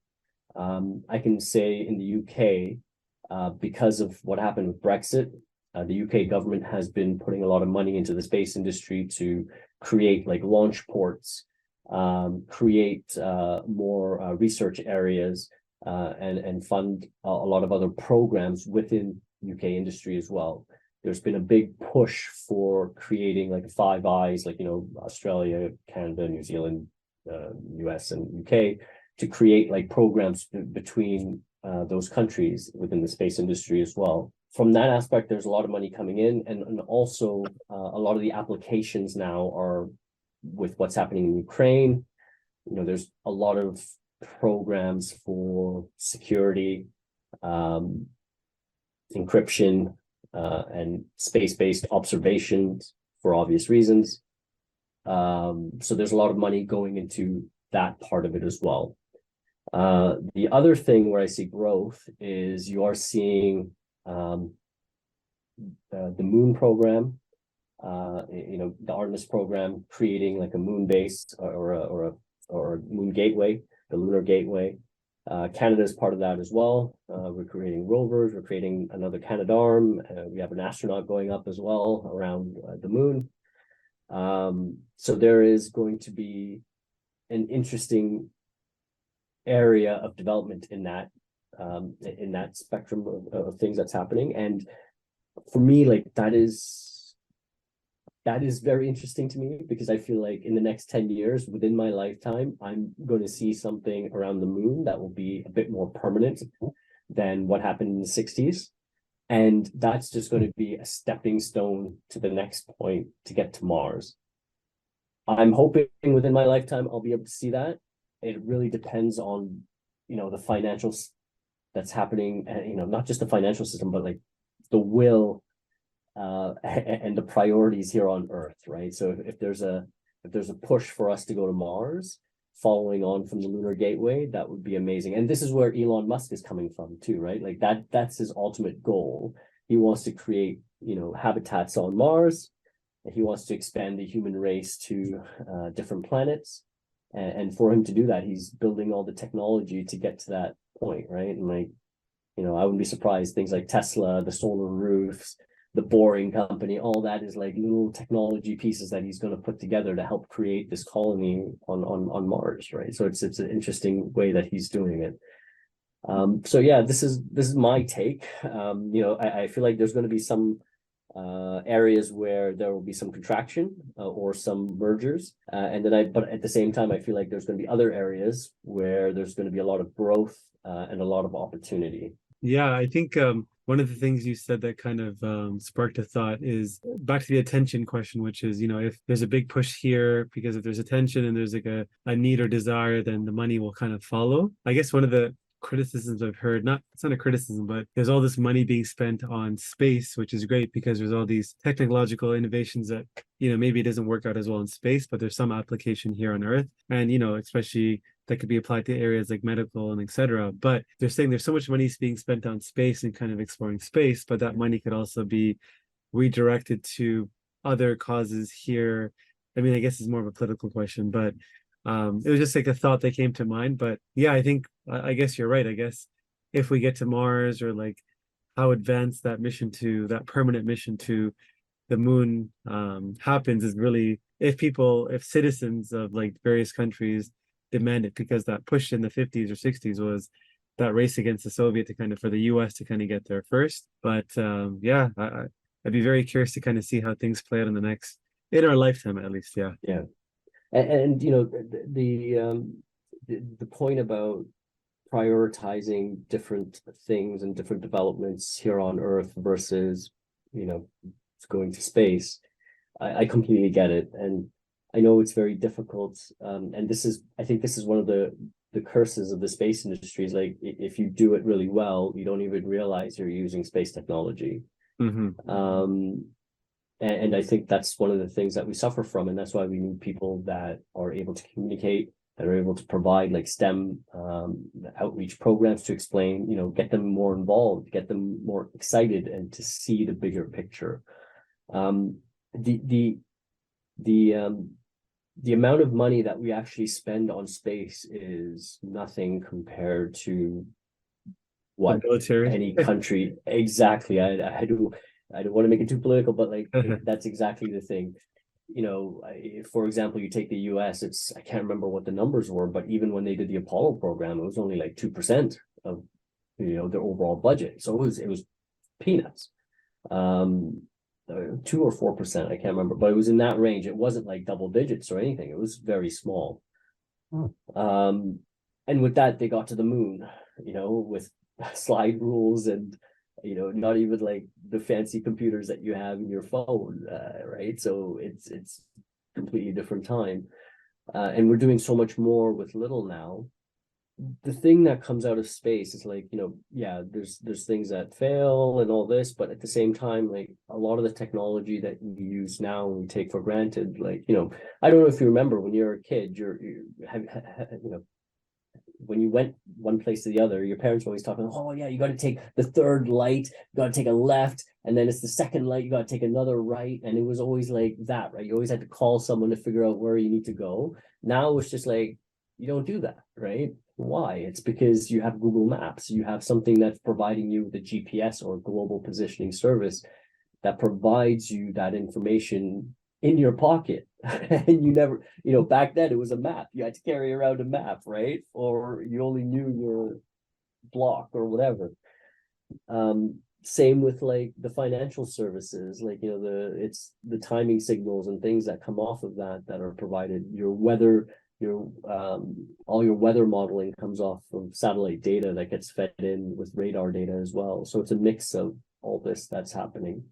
I can say in the UK, because of what happened with Brexit, the UK government has been putting a lot of money into the space industry to create like launch ports, create more research areas, and fund a lot of other programs within UK industry as well. There's been a big push for creating like Five Eyes, like, Australia, Canada, New Zealand, US and UK, to create like programs between those countries within the space industry as well. From that aspect, there's a lot of money coming in, and also a lot of the applications now are with what's happening in Ukraine. There's a lot of programs for security, encryption, and space-based observations for obvious reasons. So there's a lot of money going into that part of it as well. The other thing where I see growth is you are seeing the moon program, the Artemis program, creating like a moon base or a moon gateway, the lunar gateway. Canada is part of that as well. We're creating rovers. We're creating another Canadarm. We have an astronaut going up as well around the moon. So there is going to be an interesting area of development in that spectrum of things that's happening. And for me, like that is very interesting to me, because I feel like in the next 10 years within my lifetime, I'm going to see something around the moon that will be a bit more permanent than what happened in the 60s. And that's just going to be a stepping stone to the next point to get to Mars. I'm hoping within my lifetime I'll be able to see that. It really depends on, the financials that's happening, and, not just the financial system, but like the will and the priorities here on Earth, right? So if there's a push for us to go to Mars, following on from the Lunar Gateway, that would be amazing. And this is where Elon Musk is coming from too, right? Like that's his ultimate goal. He wants to create, habitats on Mars. He wants to expand the human race to different planets. And for him to do that, he's building all the technology to get to that point, right? And like, I wouldn't be surprised, things like Tesla, the solar roofs, the Boring Company, all that is like little technology pieces that he's going to put together to help create this colony on Mars, right? So it's an interesting way that he's doing it. So yeah, this is my take. I feel like there's going to be some areas where there will be some contraction or some mergers, but at the same time, I feel like there's going to be other areas where there's going to be a lot of growth and a lot of opportunity. Yeah, I think one of the things you said that kind of sparked a thought is back to the attention question, which is, if there's a big push here, because if there's attention and there's like a need or desire, then the money will kind of follow. I guess one of the criticisms I've heard, it's not a criticism, but there's all this money being spent on space, which is great because there's all these technological innovations that, maybe it doesn't work out as well in space, but there's some application here on Earth. And, especially that could be applied to areas like medical and etc. But they're saying there's so much money being spent on space and kind of exploring space, but that money could also be redirected to other causes here I mean, I guess it's more of a political question, but it was just like a thought that came to mind. But yeah, I think I guess you're right. I guess if we get to Mars, or like how advanced that permanent mission to the moon happens, is really, if citizens of like various countries demand it, because that push in the 50s or 60s was that race against the Soviet to kind of, for the US to kind of get there first. But yeah, I'd be very curious to kind of see how things play out in our lifetime at least. Yeah. Yeah. And you know, the point about prioritizing different things and different developments here on Earth versus, you know, going to space, I completely get it. And I know it's very difficult. And I think this is one of the curses of the space industry, is like, if you do it really well, you don't even realize you're using space technology. And I think that's one of the things that we suffer from. And that's why we need people that are able to communicate, that are able to provide like STEM outreach programs to explain, you know, get them more involved, get them more excited, and to see the bigger picture. The amount of money that we actually spend on space is nothing compared to what any country. Exactly. I don't want to make it too political, but like that's exactly the thing. You know, for example, you take the US, I can't remember what the numbers were, but even when they did the Apollo program, it was only like 2% of, you know, their overall budget. So it was peanuts. 2 or 4%, I can't remember, but it was in that range. It wasn't like double digits or anything. It was very small. And with that, they got to the moon, you know, with slide rules and, you know, not even like the fancy computers that you have in your phone, right? So it's completely different time. And we're doing so much more with little now. The thing that comes out of space is like, you know, yeah, there's things that fail and all this, but at the same time, like a lot of the technology that we use now and we take for granted, like, you know, I don't know if you remember when you were a kid, you know, when you went one place to the other, your parents were always talking, oh yeah, you got to take the third light, you got to take a left, and then it's the second light, you got to take another right. And it was always like that, right? You always had to call someone to figure out where you need to go. Now it's just like, you don't do that, right? Why? It's because you have Google Maps. You have something that's providing you the GPS, or global positioning service, that provides you that information in your pocket. And you never, you know, back then it was a map. You had to carry around a map, right? Or you only knew your block or whatever. Same with like the financial services, like, you know, it's the timing signals and things that come off of that are provided. Your weather, all your weather modeling comes off of satellite data that gets fed in with radar data as well. So it's a mix of all this that's happening.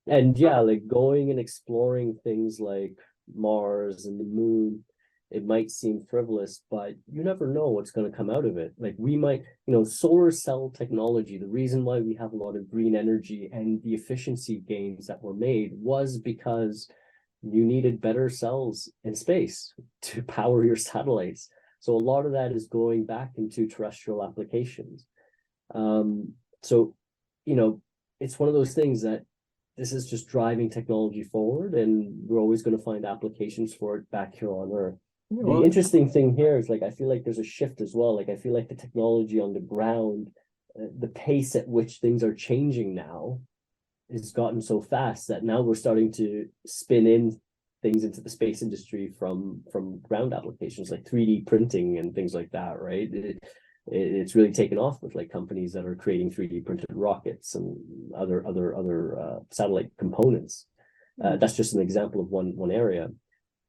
And yeah, like going and exploring things like Mars and the moon, it might seem frivolous, but you never know what's going to come out of it. Like we might, you know, solar cell technology, the reason why we have a lot of green energy and the efficiency gains that were made was because you needed better cells in space to power your satellites. So a lot of that is going back into terrestrial applications. So, you know, it's one of those things that this is just driving technology forward, and we're always going to find applications for it back here on Earth. The interesting thing here is like, I feel like there's a shift as well. Like I feel like the technology on the ground, the pace at which things are changing now has gotten so fast that now we're starting to spin in things into the space industry from ground applications like 3D printing and things like that, right? It's really taken off with like companies that are creating 3D printed rockets and other satellite components. That's just an example of one area.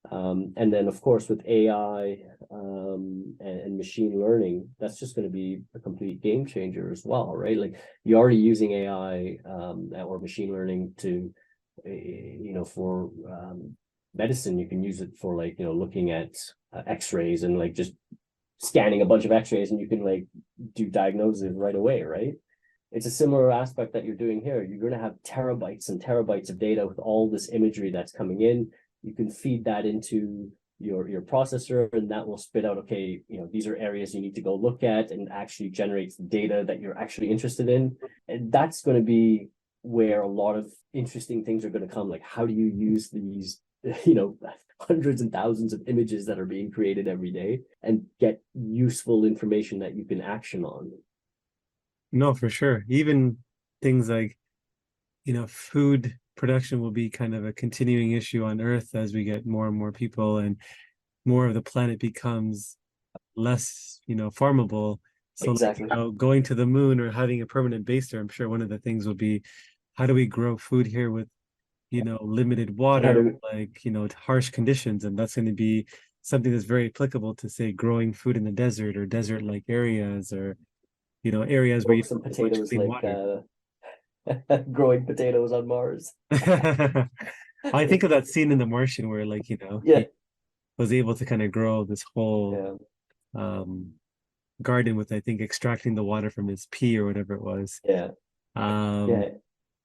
And then of course with AI and machine learning, that's just going to be a complete game changer as well, right? Like you're already using AI or machine learning to, you know, for medicine. You can use it for like, you know, looking at x-rays and like just scanning a bunch of x-rays, and you can like do diagnosis right away, right? It's a similar aspect that you're doing here. You're going to have terabytes and terabytes of data with all this imagery that's coming in. You can feed that into your processor, and that will spit out, okay, you know, these are areas you need to go look at, and actually generates the data that you're actually interested in. And that's going to be where a lot of interesting things are going to come. Like, how do you use these, you know, hundreds and thousands of images that are being created every day and get useful information that you can action on. No, for sure. Even things like, food production will be kind of a continuing issue on Earth as we get more and more people and more of the planet becomes less, farmable. So Exactly. going to the moon or having a permanent base there, I'm sure one of the things will be how do we grow food here with, limited water, harsh conditions. And that's going to be something that's very applicable to, say, growing food in the desert or desert-like areas or, areas where Grow you some don't have much potatoes clean like water. growing potatoes on Mars. I think of that scene in The Martian where, Yeah. he was able to kind of grow this whole Yeah. garden with, I think, extracting the water from his pee or whatever it was. Yeah. Yeah.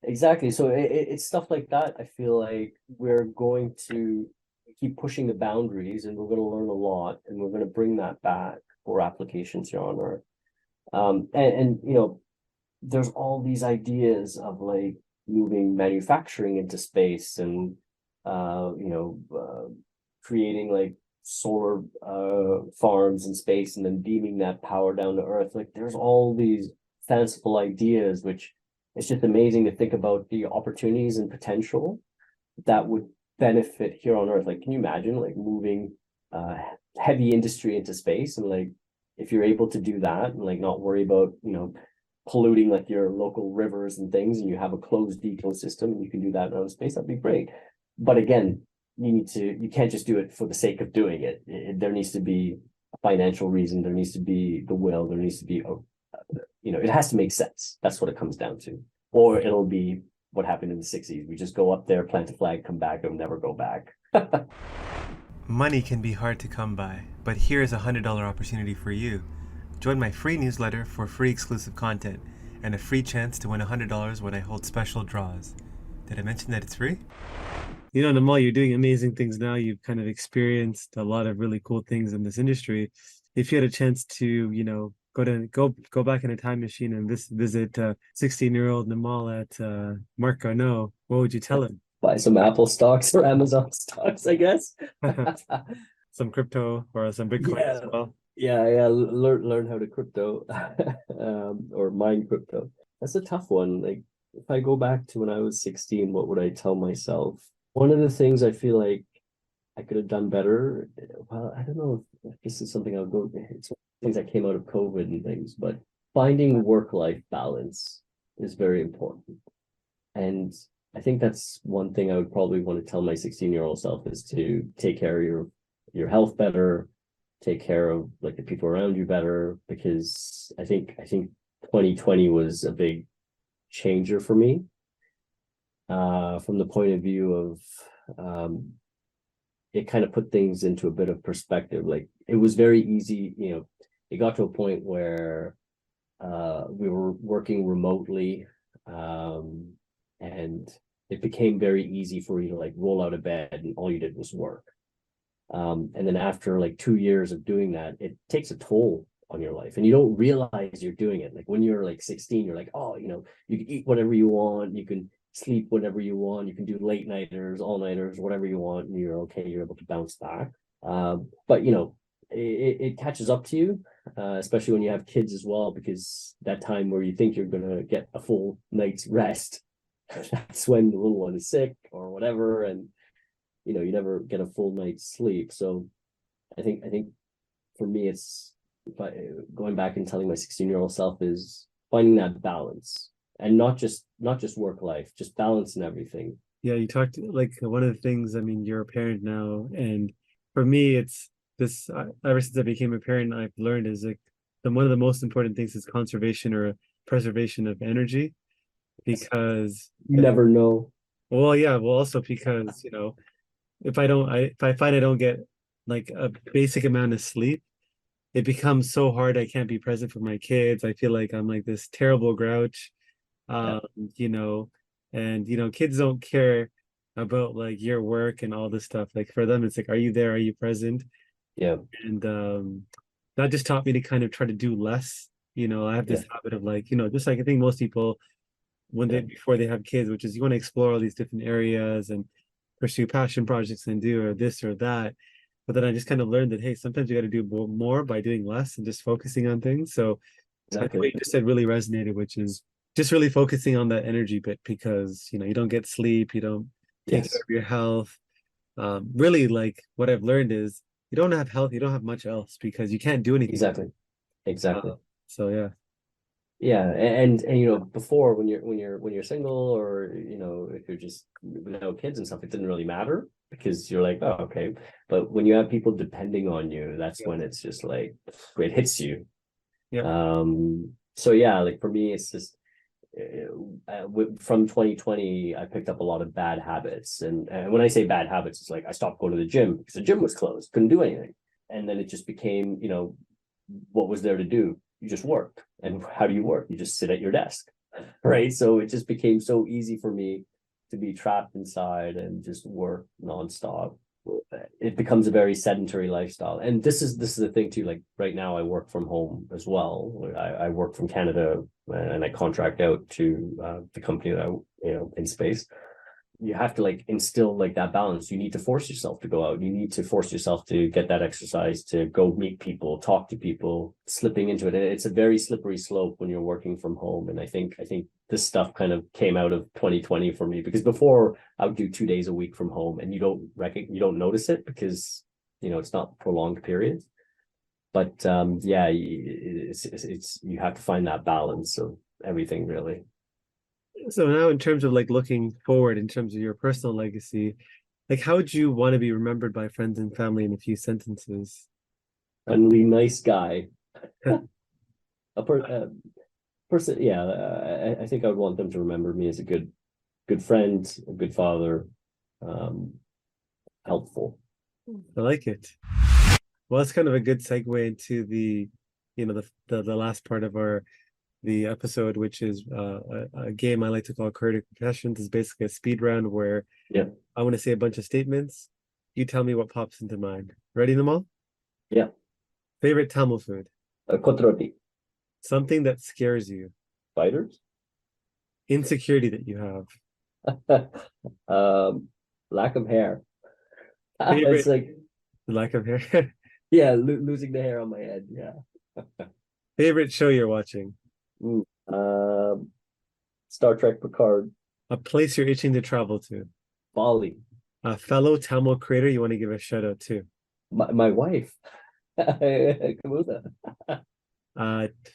Exactly. So it's stuff like that. I feel like we're going to keep pushing the boundaries and we're going to learn a lot and we're going to bring that back for applications here on Earth. And there's all these ideas of like moving manufacturing into space and creating like solar farms in space and then beaming that power down to Earth. Like there's all these fanciful ideas, which it's just amazing to think about the opportunities and potential that would benefit here on Earth. Like, can you imagine like moving heavy industry into space and like if you're able to do that and like not worry about polluting like your local rivers and things, and you have a closed ecosystem and you can do that around space, that'd be great. But again, you can't just do it for the sake of doing it. There needs to be a financial reason, there needs to be the will, there needs to be it has to make sense. That's what it comes down to. Or it'll be what happened in the 60s. We just go up there, plant a flag, come back, and never go back. Money can be hard to come by, but here's a $100 opportunity for you. Join my free newsletter for free exclusive content and a free chance to win $100 when I hold special draws. Did I mention that it's free? Nimal, you're doing amazing things now. You've kind of experienced a lot of really cool things in this industry. If you had a chance to, go back in a time machine and visit 16-year-old Nimal at Mark Garneau, what would you tell him? Buy some Apple stocks or Amazon stocks, I guess. Some crypto or some Bitcoin as well. Yeah. Learn how to crypto or mine crypto. That's a tough one. Like if I go back to when I was 16, what would I tell myself? One of the things I feel like I could have done better. Well, I don't know if this is something I'll go. It's things that came out of COVID and things, but finding work-life balance is very important. And I think that's one thing I would probably want to tell my 16-year-old self is to take care of your health better, take care of like the people around you better, because I think 2020 was a big changer for me. From the point of view of it kind of put things into a bit of perspective. Like it was very easy, it got to a point where we were working remotely, and it became very easy for you to like roll out of bed and all you did was work. And then after like 2 years of doing that, it takes a toll on your life and you don't realize you're doing it. Like when you're like 16, you're like, oh, you can eat whatever you want, you can sleep whenever you want, you can do late nighters, all nighters, whatever you want, and you're okay, you're able to bounce back. But it catches up to you, especially when you have kids as well, because that time where you think you're gonna get a full night's rest, that's when the little one is sick or whatever, and you never get a full night's sleep. So I think for me it's going back and telling my 16-year-old self is finding that balance, and not just work life, just balance in everything. Yeah, you talked like one of the things, I mean, you're a parent now, and for me it's this ever since I became a parent, I've learned is like one of the most important things is conservation or preservation of energy, because you never know. Well, yeah, well also because if I find I don't get like a basic amount of sleep, it becomes so hard. I can't be present for my kids. I feel like I'm like this terrible grouch. Yeah. And kids don't care about like your work and all this stuff. Like for them, it's like, are you there? Are you present? Yeah. And that just taught me to kind of try to do less. I have this habit of like, just like I think most people before they have kids, which is you want to explore all these different areas and pursue passion projects and do or this or that. But then I just kind of learned that, hey, sometimes you got to do more by doing less and just focusing on things. So I think what Exactly. you just said really resonated, which is just really focusing on that energy bit, because you don't get sleep, you don't take care Yes. of your health. Really, like what I've learned is you don't have health, you don't have much else because you can't do anything. Exactly. Exactly. So yeah. Yeah, and before, when you're single, or if you're just without kids and stuff, it didn't really matter because you're like, oh, okay. But when you have people depending on you, that's when it's just like it hits you. Yeah. So yeah, like for me, it's just from 2020, I picked up a lot of bad habits, and when I say bad habits, it's like I stopped going to the gym because the gym was closed, couldn't do anything, and then it just became, what was there to do? You just work. And how do you work? You just sit at your desk, right? So it just became so easy for me to be trapped inside and just work nonstop. It becomes a very sedentary lifestyle. And this is the thing too. Like right now, I work from home as well. I work from Canada, and I contract out to the company that in space. You have to like instill like that balance. You need to force yourself to go out. You need to force yourself to get that exercise, to go meet people, talk to people, slipping into it. And it's a very slippery slope when you're working from home. And I think this stuff kind of came out of 2020 for me, because before I would do 2 days a week from home, and you don't notice it because it's not prolonged periods. But yeah, it's you have to find that balance of everything, really. So now in terms of like looking forward, in terms of your personal legacy, like how would you want to be remembered by friends and family in a few sentences? Friendly, nice guy. a person, yeah. I think I would want them to remember me as a good friend, a good father, helpful. I like it. Well, that's kind of a good segue into the last part of the episode, which is a game I like to call Creative Confessions. Is basically a speed round where Yeah. I want to say a bunch of statements. You tell me what pops into mind. Ready, Nimal? Yeah. Favorite Tamil food? Kotroti. Something that scares you. Spiders. Insecurity that you have. Lack of hair. Favorite It's like, lack of hair. yeah, losing the hair on my head. Yeah. Favorite show you're watching. Star Trek Picard. A place you're itching to travel to. Bali. A fellow Tamil creator you want to give a shout out to. My wife. Kamuda.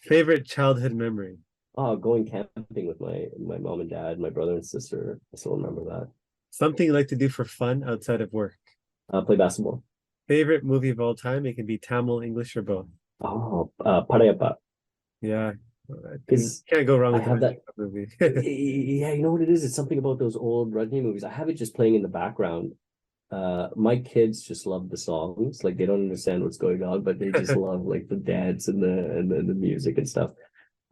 Favorite childhood memory. Oh, going camping with my mom and dad, my brother and sister. I still remember that. Something you like to do for fun outside of work. Play basketball. Favorite movie of all time. It can be Tamil, English, or both. Oh, Parayappa. Yeah, Because can't go wrong I with have that movie. Yeah, you know what it is? It's something about those old Rajni movies. I have it just playing in the background. My kids just love the songs. Like they don't understand what's going on, but they just love like the dance and the music and stuff.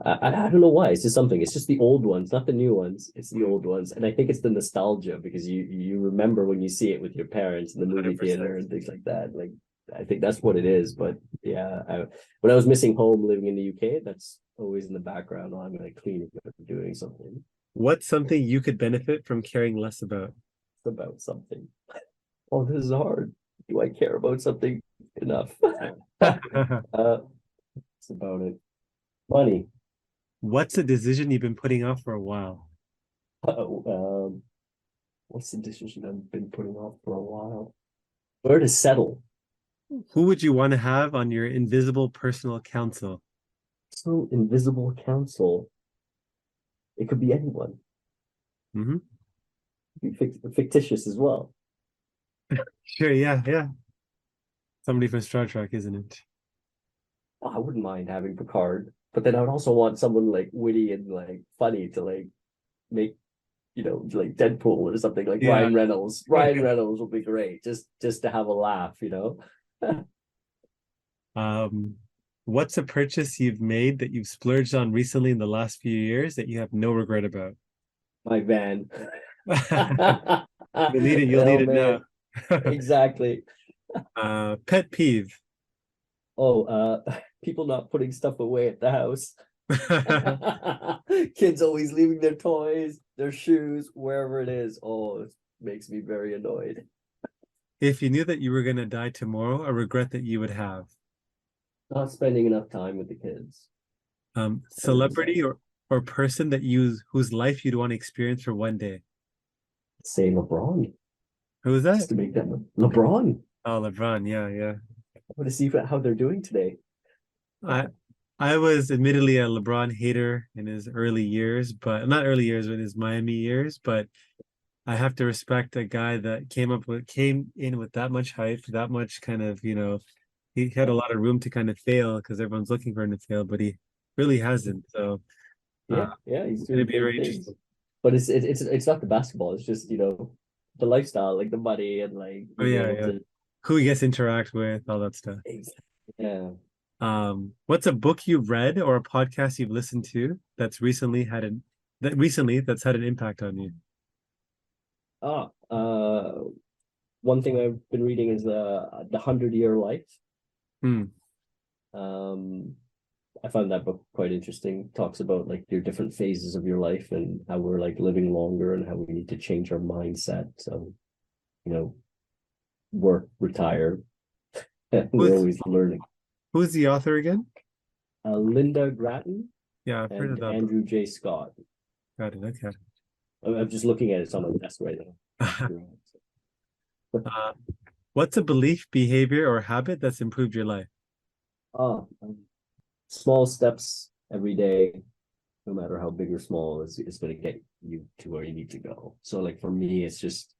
I don't know why. It's just something. It's just the old ones, not the new ones. It's the old ones, and I think it's the nostalgia because you remember when you see it with your parents in the movie 100%. theater and things like that. Like I think that's what it is. But yeah, when I was missing home living in the UK, that's always in the background. Oh, I'm like cleaning or doing something. What's something you could benefit from caring less about? It's about something. Oh, this is hard. Do I care about something enough? It's about it. Money. What's a decision you've been putting off for a while? What's the decision I've been putting off for a while? Where to settle? Who would you want to have on your invisible personal council? So invisible counsel. It could be anyone. Mm-hmm. It could be fictitious as well. Sure, yeah. Somebody from Star Trek, isn't it? Oh, I wouldn't mind having Picard, but then I would also want someone like witty and like funny to like make, like Deadpool or something, like Yeah. Ryan Reynolds. Ryan Reynolds would be great, just to have a laugh. What's a purchase you've made that you've splurged on recently in the last few years that you have no regret about? My van. You'll need it now. Exactly. Pet peeve. People not putting stuff away at the house. Kids always leaving their toys, their shoes, wherever it is. Oh, makes me very annoyed. If you knew that you were going to die tomorrow, a regret that you would have. Not spending enough time with the kids. Celebrity or person that whose life you'd want to experience for one day. Say LeBron. Who was Just that? to make them LeBron. Oh, LeBron. Yeah, yeah. I want to see how they're doing today. I was admittedly a LeBron hater in his early years, but not early years, in his Miami years, but I have to respect a guy that came in with that much hype, that much kind of, he had a lot of room to kind of fail because everyone's looking for him to fail, but he really hasn't. So Yeah, he's it's gonna doing be great very things. interesting. But it's not the basketball. It's just the lifestyle, like the money and like Oh being yeah, able yeah. to. Who he gets to interact with, all that stuff. Yeah. What's a book you've read or a podcast you've listened to that's recently had an impact on you? One thing I've been reading is the 100-Year Life. Hmm. I found that book quite interesting. Talks about like your different phases of your life and how we're like living longer and how we need to change our mindset. So, work, retire. We're always learning. Who's the author again? Linda Grattan Yeah, I've heard of and that Andrew J. Scott. book. Got it. Okay. I'm just looking at it. It's on my desk right now. What's a belief, behavior, or habit that's improved your life? Small steps every day, no matter how big or small, is going to get you to where you need to go. So, like for me, it's just,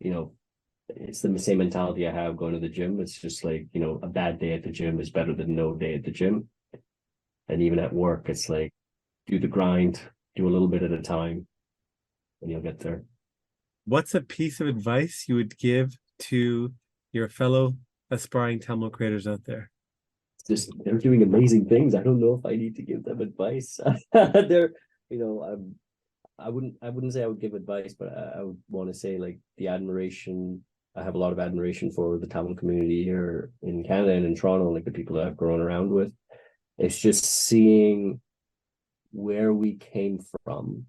it's the same mentality I have going to the gym. It's just like, a bad day at the gym is better than no day at the gym. And even at work, it's like, do the grind, do a little bit at a time, and you'll get there. What's a piece of advice you would give to your fellow aspiring Tamil creators out there? They're doing amazing things. I don't know if I need to give them advice. They're, I wouldn't say I would give advice, but I would want to say like the admiration. I have a lot of admiration for the Tamil community here in Canada and in Toronto, like the people that I've grown around with. It's just seeing where we came from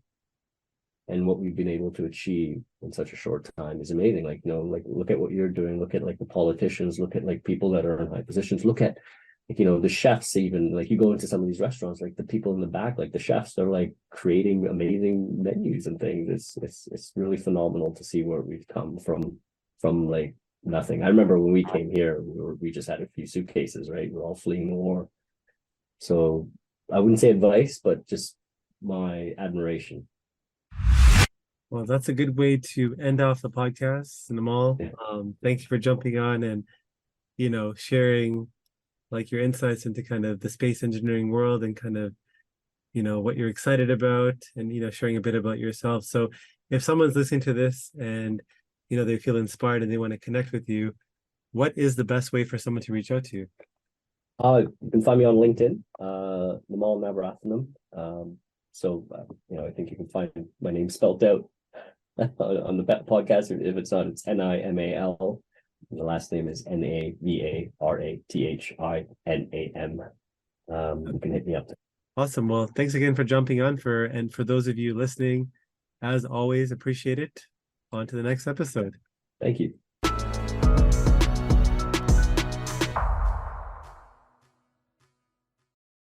and what we've been able to achieve in such a short time is amazing. Like, look at what you're doing. Look at like the politicians. Look at like people that are in high positions. Look at the chefs. Even like you go into some of these restaurants, like the people in the back, like the chefs, they're like creating amazing menus and things. It's really phenomenal to see where we've come from like nothing. I remember when we came here, we just had a few suitcases, right? We're all fleeing the war. So I wouldn't say advice, but just my admiration. Well, that's a good way to end off the podcast, Nimal. Yeah. Thank you for jumping on and, sharing like your insights into kind of the space engineering world and kind of, what you're excited about and, sharing a bit about yourself. So if someone's listening to this and, they feel inspired and they want to connect with you, what is the best way for someone to reach out to you? You can find me on LinkedIn, Nimal Navarathinam. So, I think you can find my name spelled out on the podcast. If it's not, it's Nimal. The last name is Navarathinam. You can hit me up there. Awesome. Well, thanks again for jumping on and for those of you listening, as always, appreciate it. On to the next episode. Thank you.